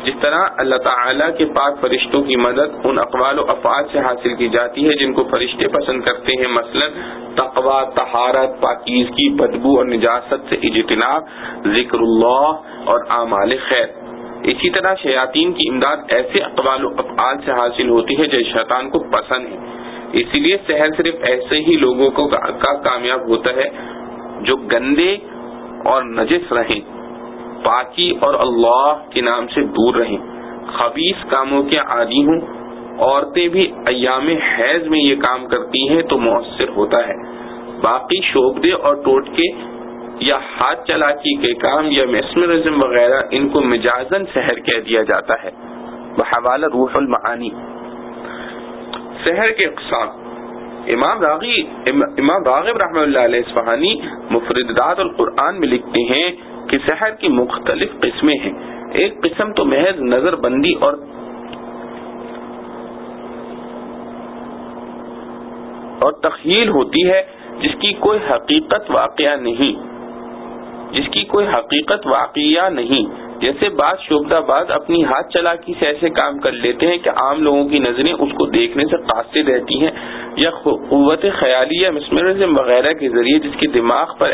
جس طرح اللہ تعالیٰ کے پاک فرشتوں کی مدد ان اقوال و افعال سے حاصل کی جاتی ہے جن کو فرشتے پسند کرتے ہیں، مثلا تقوی، طہارت، پاکیزگی، بدبو اور نجاست سے اجتناب، ذکر اللہ اور اعمال خیر۔ اسی طرح شیاطین کی امداد ایسے اقوال و افعال سے حاصل ہوتی ہے جو شیطان کو پسند ہے۔ اسی لیے سحر صرف ایسے ہی لوگوں کا کامیاب ہوتا ہے جو گندے اور نجس رہیں، پاکی اور اللہ کے نام سے دور رہیں، خبیث کاموں کے عادی ہوں۔ عورتیں بھی ایام حیض میں یہ کام کرتی ہیں تو مؤثر ہوتا ہے۔ باقی شعبدے اور ٹوٹکے یا ہاتھ چلاکی کے کام یا میسمرزم وغیرہ ان کو مجازن سحر کہہ دیا جاتا ہے۔ بحوالہ روح المعانی۔ سحر کے اقسام۔ امام راغب رحمہ اللہ علیہ اصفہانی مفردات القرآن میں لکھتے ہیں کہ سحر کی مختلف قسمیں ہیں۔ ایک قسم تو محض نظر بندی اور تخیل ہوتی ہے جس کی کوئی حقیقت واقعہ نہیں، جیسے بعض شعبدہ باز اپنی ہاتھ چلاکی سے ایسے کام کر لیتے ہیں کہ عام لوگوں کی نظریں اس کو دیکھنے سے قاصر رہتی ہیں، یا قوت خیالی یا مسمرزم وغیرہ کے ذریعے جس کے دماغ پر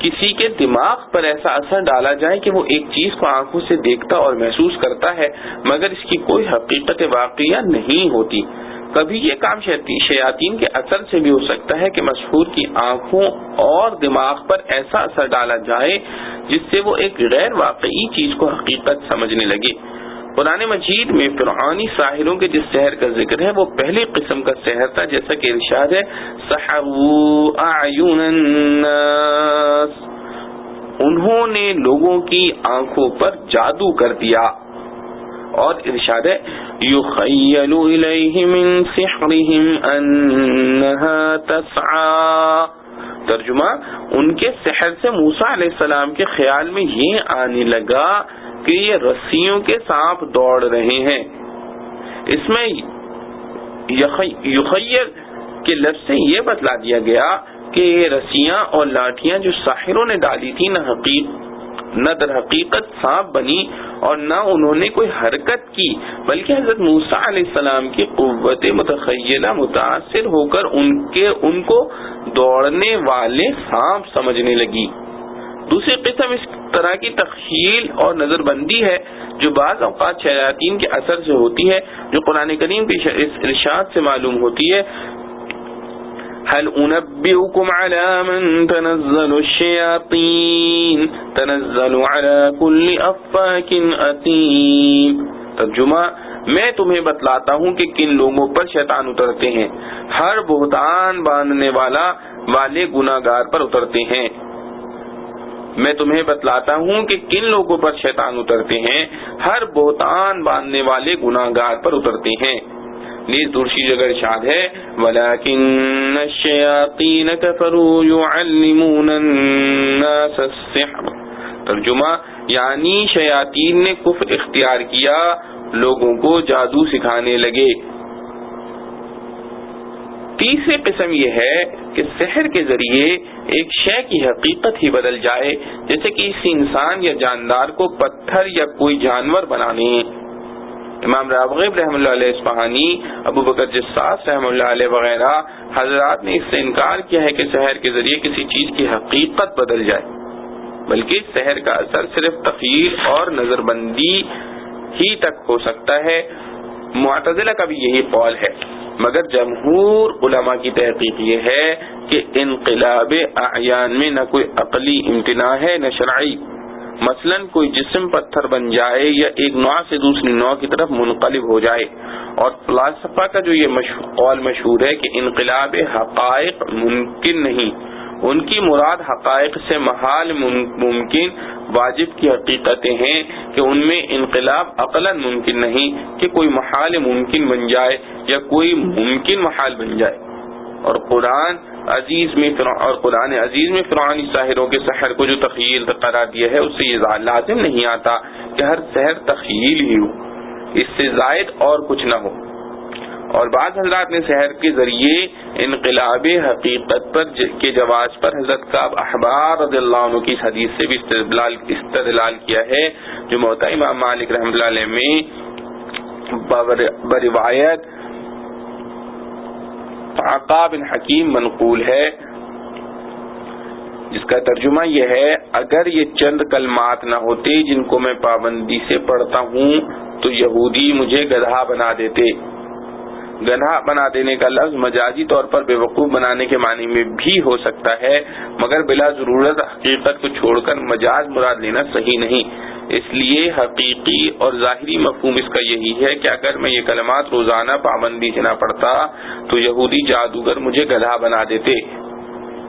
کسی کے دماغ پر ایسا اثر ڈالا جائے کہ وہ ایک چیز کو آنکھوں سے دیکھتا اور محسوس کرتا ہے مگر اس کی کوئی حقیقت واقعہ نہیں ہوتی۔ کبھی یہ کام شیاطین کے اثر سے بھی ہو سکتا ہے کہ مسحور کی آنکھوں اور دماغ پر ایسا اثر ڈالا جائے جس سے وہ ایک غیر واقعی چیز کو حقیقت سمجھنے لگے۔ قرآن مجید میں فرعونی ساحروں کے جس سحر کا ذکر ہے وہ پہلی قسم کا سحر تھا، جیسا کہ ارشاد ہے سحروا اعین الناس، انہوں نے لوگوں کی آنکھوں پر جادو کر دیا۔ اور ارشاد ہے یخیل الیہ من سحرہم انہا تسعی، ترجمہ ان کے سحر سے موسیٰ علیہ السلام کے خیال میں یہ آنے لگا کہ یہ رسیوں کے سانپ دوڑ رہے ہیں۔ اس میں یخیل کے لفظ سے یہ بتلا دیا گیا کہ یہ رسیاں اور لاٹھیاں جو ساحروں نے ڈالی تھی نہ در حقیقت سانپ بنی اور نہ انہوں نے کوئی حرکت کی، بلکہ حضرت موسیٰ علیہ السلام کی قوت متخیلہ متاثر ہو کر ان کو دوڑنے والے سانپ سمجھنے لگی۔ دوسری قسم اس طرح کی تخیل اور نظر بندی ہے جو بعض اوقات شیاطین کے اثر سے ہوتی ہے، جو قرآن کریم کے اس ارشاد سے معلوم ہوتی ہے هل انبئكم على من تنزل الشياطين تنزل على كل افاك اثيم، ترجمہ میں تمہیں بتلاتا ہوں کہ کن لوگوں پر شیطان اترتے ہیں، ہر بہتان باندھنے والے گناہگار پر اترتے ہیں۔ میں تمہیں بتلاتا ہوں کہ کن لوگوں پر شیطان اترتے ہیں، ہر بہتان باندھنے والے گناہگار پر اترتے ہیں۔ نیز دوسری جگہ ارشاد ہے وَلَكِنَّ الشَّيَاطِينَ كَفَرُوا يُعَلِّمُونَ النَّاسَ السِّحْرَ، ترجمہ یعنی شیاطین نے کفر اختیار کیا، لوگوں کو جادو سکھانے لگے۔ تیسری قسم یہ ہے کہ سحر کے ذریعے ایک شے کی حقیقت ہی بدل جائے، جیسے کہ کسی انسان یا جاندار کو پتھر یا کوئی جانور بنانے۔ امام راغب رحمہ اللہ علیہ اصفہانی، ابو بکر جساس رحمہ اللہ علیہ وغیرہ حضرات نے اس سے انکار کیا ہے کہ سحر کے ذریعے کسی چیز کی حقیقت بدل جائے، بلکہ سحر کا اثر صرف تخیل اور نظر بندی ہی تک ہو سکتا ہے۔ معتزلہ کا بھی یہی قول ہے، مگر جمہور علماء کی تحقیق یہ ہے کہ انقلاب اعیان میں نہ کوئی عقلی امتناع ہے نہ شرعی۔ مثلا کوئی جسم پتھر بن جائے یا ایک نوع سے دوسری نوع کی طرف منقلب ہو جائے، اور فلاسفہ کا جو یہ قول مشہور ہے کہ انقلاب حقائق ممکن نہیں، ان کی مراد حقائق سے محال ممکن واجب کی حقیقتیں ہیں کہ ان میں انقلاب عقلاً ممکن نہیں کہ کوئی محال ممکن بن جائے یا کوئی ممکن محال بن جائے۔ اور قرآن عزیز میں فرعونی ساحروں کے سحر کو جو تخیل قرار دیا ہے اس سے یہ لازم نہیں آتا کہ ہر سحر تخیل ہی ہو، اس سے زائد اور کچھ نہ ہو۔ اور بعض حضرات نے سحر کے ذریعے انقلاب حقیقت پر کے جواز پر حضرت کعب احبار رضی اللہ عنہ کی حدیث سے بھی استدلال کیا ہے، جو موطا امام مالک رحمۃ اللہ علیہ میں بروایت عطا بن حکیم منقول ہے، جس کا ترجمہ یہ ہے: اگر یہ چند کلمات نہ ہوتے جن کو میں پابندی سے پڑھتا ہوں تو یہودی مجھے گدھا بنا دیتے۔ گدھا بنا دینے کا لفظ مجازی طور پر بے وقوف بنانے کے معنی میں بھی ہو سکتا ہے، مگر بلا ضرورت حقیقت کو چھوڑ کر مجاز مراد لینا صحیح نہیں۔ اس لیے حقیقی اور ظاہری مفہوم اس کا یہی ہے کہ اگر میں یہ کلمات روزانہ پابندی سے نہ پڑھتا تو یہودی جادوگر مجھے گدھا بنا دیتے۔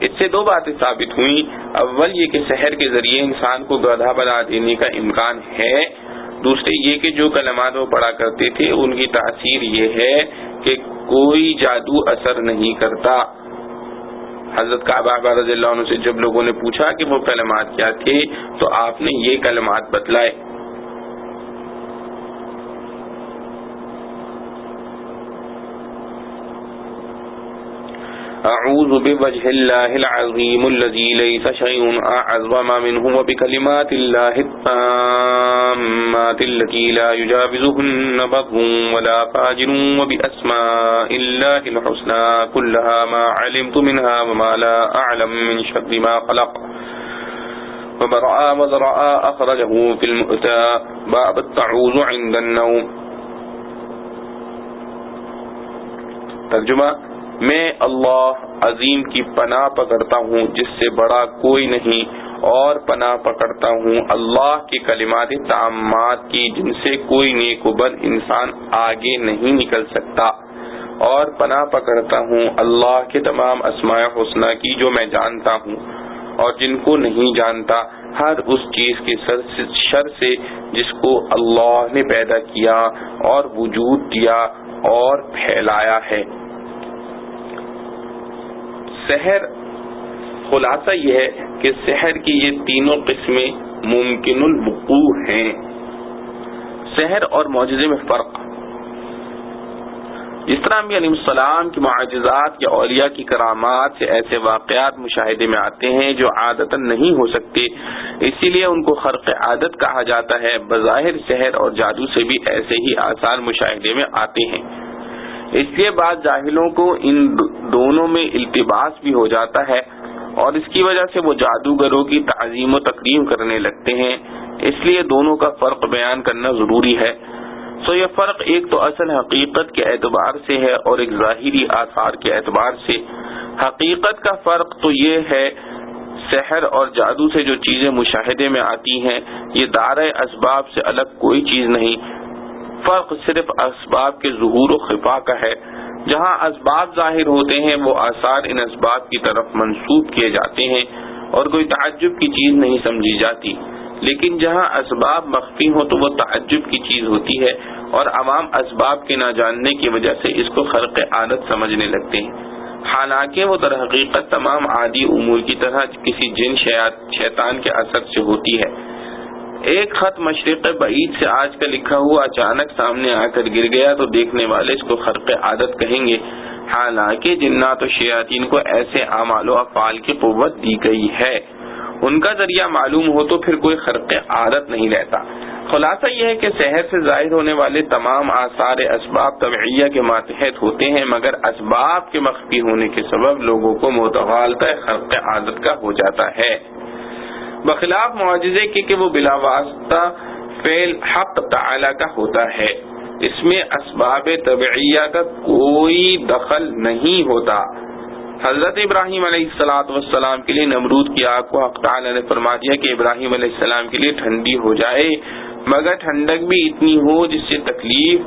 اس سے دو باتیں ثابت ہوئیں، اول یہ کہ سحر کے ذریعے انسان کو گدھا بنا دینے کا امکان ہے، دوسرے یہ کہ جو کلمات وہ پڑھا کرتے تھے ان کی تاثیر یہ ہے کہ کوئی جادو اثر نہیں کرتا۔ حضرت کعب رضی اللہ عنہ سے جب لوگوں نے پوچھا کہ وہ کلمات کیا تھے تو آپ نے یہ کلمات بتلائے: اعوذ بوجہ اللہ العظیم الذی لیس شیء اعظم منہ وبکلمات اللہ التامات التي لا يجاوزهن بر ولا فاجر وباسماء اللہ الحسنى كلها ما علمت منها وما لا اعلم من شر ما خلق وبرأ وذرأ اخرجه في المؤتى باب التعوذ عند النوم۔ ترجمہ: میں اللہ عظیم کی پناہ پکڑتا ہوں جس سے بڑا کوئی نہیں، اور پناہ پکڑتا ہوں اللہ کے کلمات تامات کی جن سے کوئی نیک و بد انسان آگے نہیں نکل سکتا، اور پناہ پکڑتا ہوں اللہ کے تمام اسماء حسنہ کی جو میں جانتا ہوں اور جن کو نہیں جانتا، ہر اس چیز کے شر سے جس کو اللہ نے پیدا کیا اور وجود دیا اور پھیلایا ہے۔ سحر، خلاصہ یہ ہے کہ سحر کی یہ تینوں قسمیں ممکن الوقوع ہیں۔ سحر اور معجزے میں فرق: جس طرح انبیاء علیہ السلام کی معجزات یا اولیاء کی کرامات سے ایسے واقعات مشاہدے میں آتے ہیں جو عادتاً نہیں ہو سکتے، اسی لیے ان کو خرق عادت کہا جاتا ہے، بظاہر سحر اور جادو سے بھی ایسے ہی آثار مشاہدے میں آتے ہیں۔ اس لیے بعض جاہلوں کو ان دونوں میں التباس بھی ہو جاتا ہے اور اس کی وجہ سے وہ جادوگروں کی تعظیم و تکریم کرنے لگتے ہیں، اس لیے دونوں کا فرق بیان کرنا ضروری ہے۔ سو یہ فرق ایک تو اصل حقیقت کے اعتبار سے ہے اور ایک ظاہری آثار کے اعتبار سے۔ حقیقت کا فرق تو یہ ہے سحر اور جادو سے جو چیزیں مشاہدے میں آتی ہیں یہ دائرۂ اسباب سے الگ کوئی چیز نہیں، فرق صرف اسباب کے ظہور و خفا کا ہے۔ جہاں اسباب ظاہر ہوتے ہیں وہ آثار ان اسباب کی طرف منسوب کیے جاتے ہیں اور کوئی تعجب کی چیز نہیں سمجھی جاتی، لیکن جہاں اسباب مخفی ہو تو وہ تعجب کی چیز ہوتی ہے اور عوام اسباب کے نہ جاننے کی وجہ سے اس کو خرق عادت سمجھنے لگتے ہیں، حالانکہ وہ در حقیقت تمام عادی امور کی طرح کسی جن شیطان کے اثر سے ہوتی ہے۔ ایک خط مشرق بعید سے آج کا لکھا ہوا اچانک سامنے آ کر گر گیا تو دیکھنے والے اس کو خرق عادت کہیں گے، حالانکہ جنات و شیاطین کو ایسے اعمال و افعال کی قوت دی گئی ہے، ان کا ذریعہ معلوم ہو تو پھر کوئی خرق عادت نہیں رہتا۔ خلاصہ یہ ہے کہ سحر سے ظاہر ہونے والے تمام آثار اسباب طبعیہ کے ماتحت ہوتے ہیں، مگر اسباب کے مخفی ہونے کے سبب لوگوں کو متغالطہ خرق عادت کا ہو جاتا ہے، بخلاف معجزے کے کہ وہ بلا واسطہ فعل حق تعالی کا ہوتا ہے، اس میں اسباب طبعیہ کا کوئی دخل نہیں ہوتا۔ حضرت ابراہیم علیہ السلام کے لیے نمرود کی آگ کو حق تعالی نے فرما دیا کہ ابراہیم علیہ السلام کے لیے ٹھنڈی ہو جائے، مگر ٹھنڈک بھی اتنی ہو جس سے تکلیف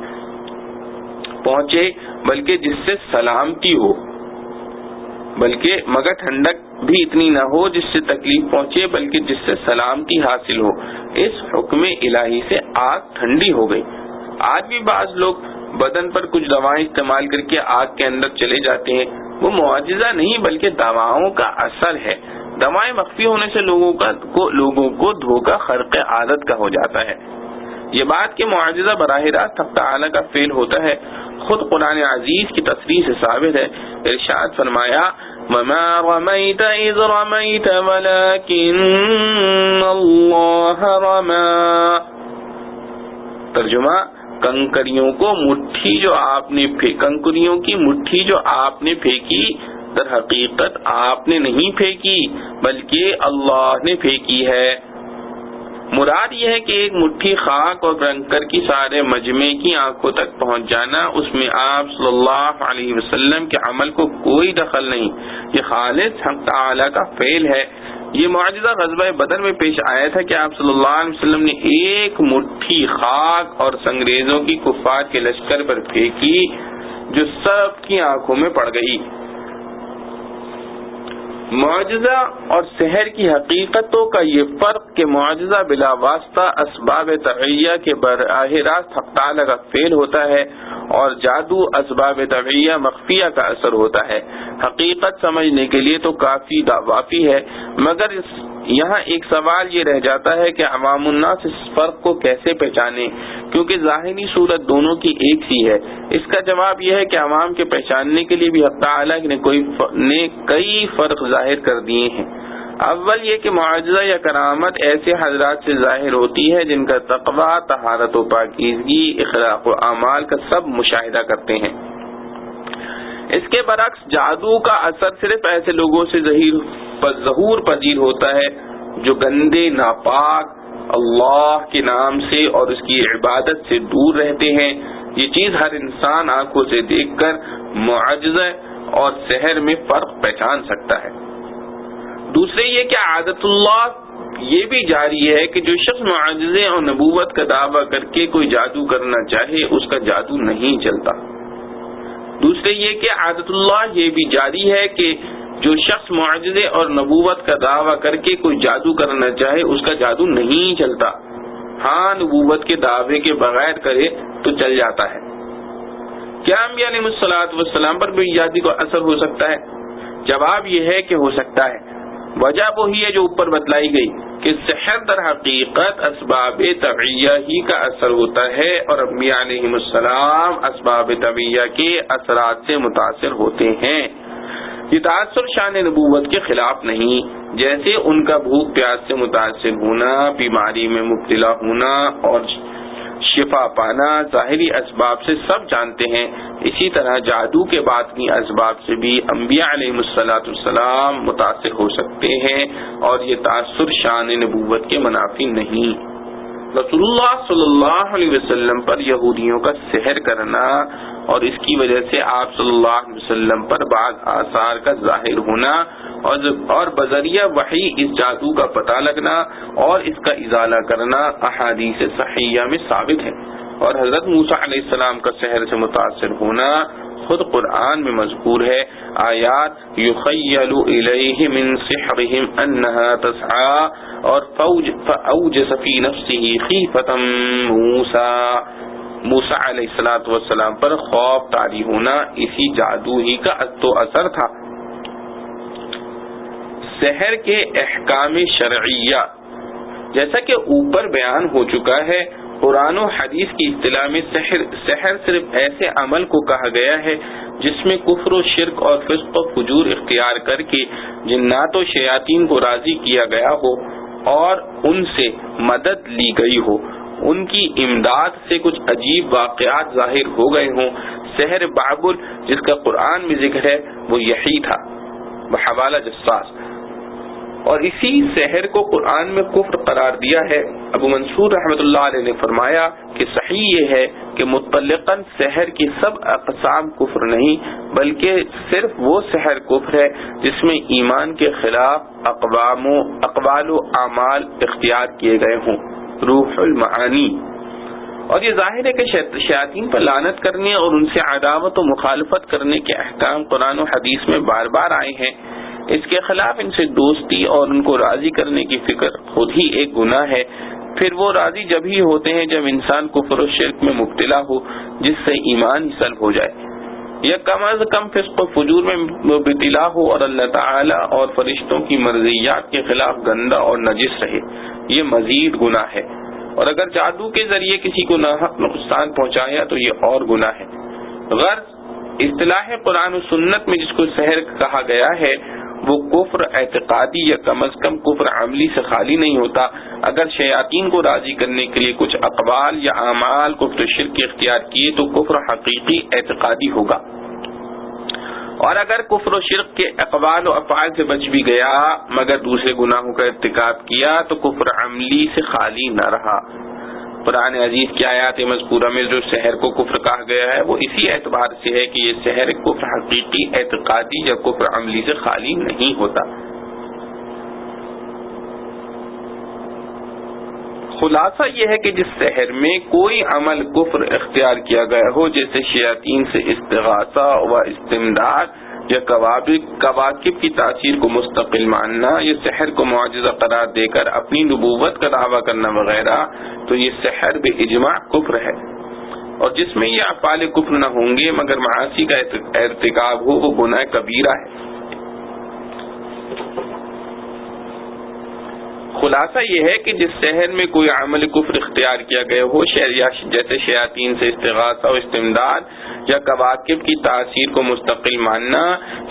پہنچے بلکہ جس سے سلامتی ہو، مگر ٹھنڈک بھی اتنی نہ ہو جس سے تکلیف پہنچے بلکہ جس سے سلامتی حاصل ہو۔ اس حکم الہی سے آگ ٹھنڈی ہو گئی۔ آج بھی بعض لوگ بدن پر کچھ دوائیں استعمال کر کے آگ کے اندر چلے جاتے ہیں، وہ معجزہ نہیں بلکہ دواؤں کا اثر ہے۔ دوائیں مخفی ہونے سے لوگوں کو دھوکہ خرق عادت کا ہو جاتا ہے۔ یہ بات کہ معجزہ براہ راست حق تعالی کا فعل ہوتا ہے خود قرآن عزیز کی تصریح سے ثابت ہے. ارشاد فرمایا وَمَا رَمَيْتَ إِذْ رَمَيْتَ وَلَكِنَّ اللَّهَ رَمَى. ترجمہ کنکریوں کی مٹھی جو آپ نے پھینکی در حقیقت آپ نے نہیں پھینکی بلکہ اللہ نے پھینکی ہے. مراد یہ ہے کہ ایک مٹھی خاک اور کنکر کی سارے مجمع کی آنکھوں تک پہنچ جانا، اس میں آپ صلی اللہ علیہ وسلم کے عمل کو کوئی دخل نہیں، یہ خالص حق تعالی کا فعل ہے. یہ معجزہ غزوہ بدر میں پیش آیا تھا کہ آپ صلی اللہ علیہ وسلم نے ایک مٹھی خاک اور سنگریزوں کی کفار کے لشکر پر پھینکی جو سب کی آنکھوں میں پڑ گئی. معجزہ اور سحر کی حقیقتوں کا یہ فرق کہ معجزہ بلا واسطہ اسباب طبعیہ کے براہ راست حق تعالی کا فعل ہوتا ہے اور جادو اسباب طبعیہ مخفیہ کا اثر ہوتا ہے. حقیقت سمجھنے کے لیے تو کافی وافی ہے، مگر یہاں ایک سوال یہ رہ جاتا ہے کہ عوام الناس اس فرق کو کیسے پہچانے، کیونکہ ظاہری صورت دونوں کی ایک سی ہے. اس کا جواب یہ ہے کہ عوام کے پہچاننے کے لیے بھی حق تعالی نے کئی فرق ظاہر کر دیے ہیں. اول یہ کہ معجزہ یا کرامت ایسے حضرات سے ظاہر ہوتی ہے جن کا تقوی، طہارت و پاکیزگی، اخلاق و اعمال کا سب مشاہدہ کرتے ہیں. اس کے برعکس جادو کا اثر صرف ایسے لوگوں سے ظہور پذیر ہوتا ہے جو گندے، ناپاک اللہ کے نام سے اور اس کی عبادت سے دور رہتے ہیں. یہ چیز ہر انسان آنکھوں سے دیکھ کر معجزہ اور سحر میں فرق پہچان سکتا ہے. دوسرے یہ کہ عادت اللہ یہ بھی جاری ہے کہ جو شخص معجزے اور نبوت کا دعویٰ کر کے کوئی جادو کرنا چاہے اس کا جادو نہیں چلتا. دوسرے یہ کہ عادت اللہ یہ بھی جاری ہے کہ جو شخص معجزے اور نبوت کا دعویٰ کر کے کوئی جادو کرنا چاہے اس کا جادو نہیں چلتا. ہاں نبوت کے دعوے کے بغیر کرے تو چل جاتا ہے. کیا انبیاء علیہ السلام پر بھی جادو کا اثر ہو سکتا ہے؟ جواب یہ ہے کہ ہو سکتا ہے. وجہ وہی ہے جو اوپر بتلائی گئی کہ سحر در حقیقت اسباب طبعیہ ہی کا اثر ہوتا ہے اور انبیاء علیہ السلام اسباب طبعیہ کے اثرات سے متاثر ہوتے ہیں. یہ تاثر شان نبوت کے خلاف نہیں، جیسے ان کا بھوک پیاس سے متاثر ہونا، بیماری میں مبتلا ہونا اور شفا پانا ظاہری اسباب سے سب جانتے ہیں، اسی طرح جادو کے باطنی اسباب سے بھی انبیاء علیہ السلام متاثر ہو سکتے ہیں اور یہ تاثر شان نبوت کے منافی نہیں. رسول اللہ صلی اللہ علیہ وسلم پر یہودیوں کا سحر کرنا اور اس کی وجہ سے آپ صلی اللہ علیہ وسلم پر بعض آثار کا ظاہر ہونا اور بذریعہ وحی اس جادو کا پتہ لگنا اور اس کا ازالہ کرنا احادیث صحیحہ میں ثابت ہے. اور حضرت موسیٰ علیہ السلام کا سحر سے متاثر ہونا خود قرآن میں مذکور ہے. آیات یخیل الیہ من سحرہم انہا تسعی اور فاوجس فی نفسہ خیفۃ موسیٰ علیہ السلام پر خوف طاری ہونا اسی جادو ہی کا تو اثر تھا. سحر کے احکام شرعیہ جیسا کہ اوپر بیان ہو چکا ہے، قرآن و حدیث کی اصطلاح میں سحر صرف ایسے عمل کو کہا گیا ہے جس میں کفر و شرک اور فسق و فجور اختیار کر کے جنات و شیاطین کو راضی کیا گیا ہو اور ان سے مدد لی گئی ہو، ان کی امداد سے کچھ عجیب واقعات ظاہر ہو گئے ہوں. سحر بابل جس کا قرآن میں ذکر ہے وہ یہی تھا بحوالہ جساس، اور اسی سحر کو قرآن میں کفر قرار دیا ہے. ابو منصور رحمۃ اللہ علیہ نے فرمایا کہ صحیح یہ ہے کہ مطلقاً سحر کی سب اقسام کفر نہیں بلکہ صرف وہ سحر کفر ہے جس میں ایمان کے خلاف اقوال و اعمال اختیار کیے گئے ہوں. روح المعانی. اور یہ ظاہر ہے کہ شیاطین پر لعنت کرنے اور ان سے عداوت و مخالفت کرنے کے احکام قرآن و حدیث میں بار بار آئے ہیں. اس کے خلاف ان سے دوستی اور ان کو راضی کرنے کی فکر خود ہی ایک گناہ ہے. پھر وہ راضی جب ہی ہوتے ہیں جب انسان کفر و شرک میں مبتلا ہو جس سے ایمان سلب ہو جائے یا کم از کم فسق و فجور میں مبتلا ہو اور اللہ تعالی اور فرشتوں کی مرضیات کے خلاف گندا اور نجس رہے، یہ مزید گناہ ہے. اور اگر جادو کے ذریعے کسی کو ناحق نقصان پہنچایا تو یہ اور گناہ ہے. غرض اصطلاح قرآن و سنت میں جس کو سحر کہا گیا ہے وہ کفر اعتقادی یا کم از کم کفر عملی سے خالی نہیں ہوتا. اگر شیاطین کو راضی کرنے کے لیے کچھ اقوال یا اعمال کفر شرک اختیار کیے تو کفر حقیقی اعتقادی ہوگا، اور اگر کفر و شرک کے اقوال و افعال سے بچ بھی گیا مگر دوسرے گناہوں کا ارتکاب کیا تو کفر عملی سے خالی نہ رہا. قرآن عزیز کی آیات مذکورہ میں جو سحر کو کفر کہا گیا ہے وہ اسی اعتبار سے ہے کہ یہ سحر کفر حقیقی اعتقادی یا کفر عملی سے خالی نہیں ہوتا. خلاصہ یہ ہے کہ جس سحر میں کوئی عمل کفر اختیار کیا گیا ہو، جیسے شیاطین سے استغاثہ و استمداد یا کواکب کی تاثیر کو مستقل ماننا یا سحر کو معجزہ قرار دے کر اپنی نبوت کا دعویٰ کرنا وغیرہ، تو یہ سحر بے اجماع کفر ہے. اور جس میں یہ افعال کفر نہ ہوں گے مگر معاصی کا ارتکاب ہو وہ گناہ کبیرہ ہے. خلاصہ یہ ہے کہ جس سحر میں کوئی عمل کفر اختیار کیا گیا ہو، جیسے شیاطین سے استغاثہ و استمداد یا کواکب کی تاثیر کو مستقل ماننا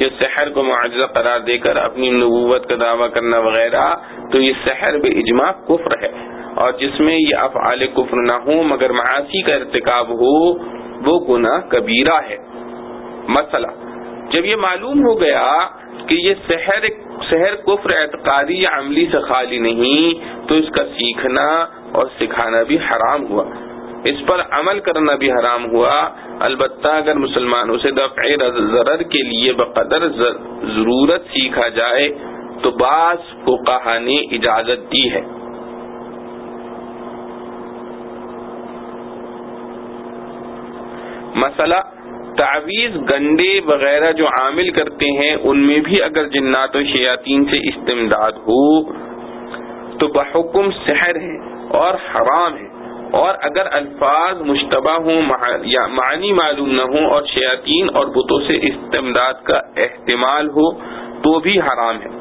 یا سحر کو معجزہ قرار دے کر اپنی نبوت کا دعویٰ کرنا وغیرہ، تو یہ سحر بے اجماع کفر ہے. اور جس میں یہ افعال کفر نہ ہوں مگر معاصی کا ارتکاب ہو وہ گناہ کبیرہ ہے. مسئلہ جب یہ معلوم ہو گیا کہ یہ سحر کفر اعتقادی یا عملی سے خالی نہیں تو اس کا سیکھنا اور سکھانا بھی حرام ہوا، اس پر عمل کرنا بھی حرام ہوا. البتہ اگر مسلمانوں سے دفع ضرر کے لیے بقدر ضرورت سیکھا جائے تو بعض فقہا نے اجازت دی ہے. مسئلہ تعویذ گنڈے وغیرہ جو عامل کرتے ہیں ان میں بھی اگر جنات و شیاطین سے استمداد ہو تو بحکم سحر ہے اور حرام ہے، اور اگر الفاظ مشتبہ ہوں یا معنی معلوم نہ ہوں اور شیاطین اور بتوں سے استمداد کا احتمال ہو تو بھی حرام ہے.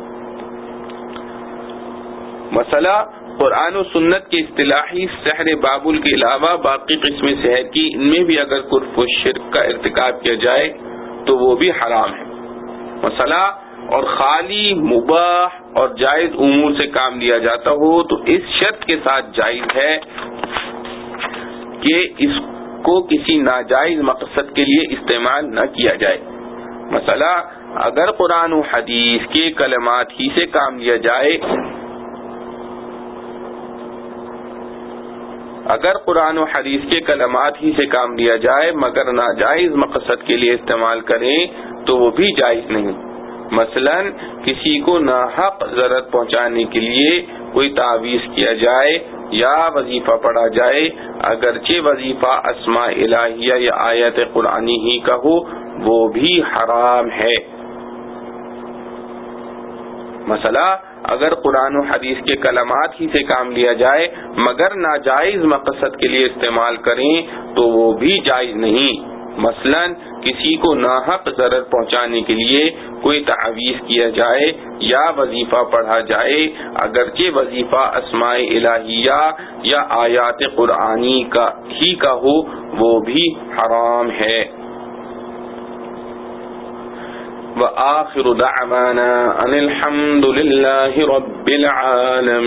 مسئلہ قرآن و سنت کے اصطلاحی سحر بابل کے علاوہ باقی قسم سحر کی ان میں بھی اگر کفر و شرک کا ارتکاب کیا جائے تو وہ بھی حرام ہے. مسئلہ اور خالی مباح اور جائز امور سے کام لیا جاتا ہو تو اس شرط کے ساتھ جائز ہے کہ اس کو کسی ناجائز مقصد کے لیے استعمال نہ کیا جائے. مسئلہ اگر قرآن و حدیث کے کلمات ہی سے کام لیا جائے مگر ناجائز مقصد کے لیے استعمال کریں تو وہ بھی جائز نہیں. مثلا کسی کو ناحق ضرر پہنچانے کے لیے کوئی تعویذ کیا جائے یا وظیفہ پڑھا جائے اگرچہ وظیفہ اسماء الہیہ یا آیت قرآنی ہی کا ہو وہ بھی حرام ہے. مسئلہ اگر قرآن و حدیث کے کلمات ہی سے کام لیا جائے مگر ناجائز مقصد کے لیے استعمال کریں تو وہ بھی جائز نہیں. مثلا کسی کو ناحق ضرر پہنچانے کے لیے کوئی تعویذ کیا جائے یا وظیفہ پڑھا جائے اگرچہ وظیفہ اسماء الہیہ یا آیات قرآنی کا ہو وہ بھی حرام ہے. وآخر دعوانا ان الحمد للہ رب العالمین.